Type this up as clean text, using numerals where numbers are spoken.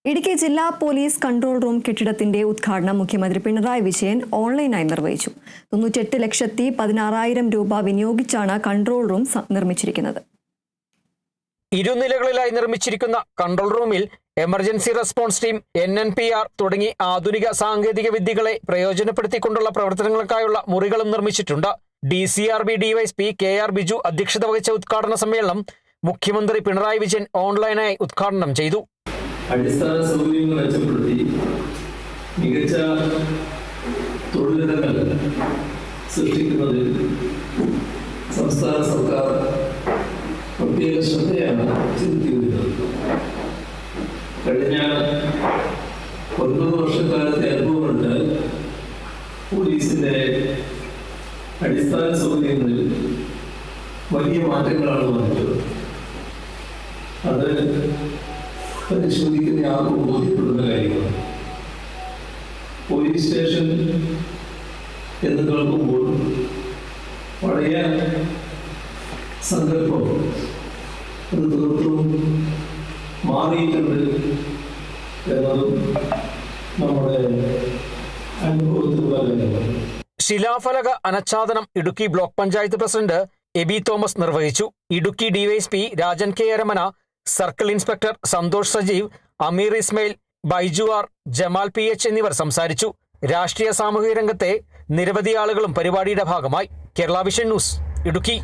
ഇടുക്കി ജില്ലാ police control room കെട്ടിടത്തിന്റെ ഉദ്ഘാടനം മുഖ്യമന്ത്രി പിണറായി വിജയൻ ഓൺലൈനായി നിർവഹിച്ചു. 98,16,000 രൂപ വിനിയോഗിച്ചാണ് കൺട്രോൾ റൂം നിർമ്മിച്ചിരിക്കുന്നത്. ഇരുനിലകളിലായി നിർമ്മിച്ചിരിക്കുന്ന കൺട്രോൾ റൂമിൽ എമർജൻസി റെസ്പോൺസ് ടീം, NNPR തുടങ്ങി ആധുനിക സാങ്കേതിക വിദ്യകളെ പ്രയോജനപ്പെടുത്തിക്കൊണ്ടുള്ള പ്രവർത്തനങ്ങൾക്കായുള്ള മുറികളും നിർമ്മിച്ചിട്ടുണ്ട്. DCRB DYSP KR ബിജു അധ്യക്ഷത വഹിച്ച ഉദ്ഘാടന സമ്മേളനം മുഖ്യമന്ത്രി പിണറായി വിജയൻ ഓൺലൈനായി ഉദ്ഘാടനം ചെയ്തു. അടിസ്ഥാന സൗകര്യങ്ങൾ മെച്ചപ്പെടുത്തി മികച്ച തൊഴിലിടങ്ങൾ സൃഷ്ടിക്കുന്നതിൽ സംസ്ഥാന സർക്കാർ പ്രത്യേക ശ്രദ്ധയാണ് ചെലുത്തി വരുന്നത്. കഴിഞ്ഞ 9 വർഷക്കാലത്തെ അനുഭവമുണ്ട്. പോലീസിന്റെ അടിസ്ഥാന സൗകര്യങ്ങളിൽ വലിയ മാറ്റങ്ങളാണ് വന്നിട്ടുള്ളത്. അത് പരിശോധിക്കുന്ന ആർക്കും ബോധ്യപ്പെടുന്ന കാര്യമാണ്. പോലീസ് സ്റ്റേഷൻ എന്ന് കേൾക്കുമ്പോൾ പഴയ സങ്കല്പം അത് തീർത്തും മാറിയിട്ടുണ്ട് എന്നതും നമ്മുടെ അനുഭവത്തിലുള്ള കാര്യമാണ്. ശിലാഫലക അനച്ഛാദനം ഇടുക്കി ബ്ലോക്ക് പഞ്ചായത്ത് പ്രസിഡന്റ് എബി തോമസ് നിർവഹിച്ചു. Idukki DYSP Rajan K Aramana, circle inspector Santhosh Sajeev, Ameer Ismail, Baiju R, Jamal PH എന്നിവർ സംസാരിച്ചു. രാഷ്ട്രീയ സാമൂഹിക രംഗത്തെ നിരവധി ആളുകളും പരിപാടിയുടെ ഭാഗമായി. Kerala vision news, Idukki.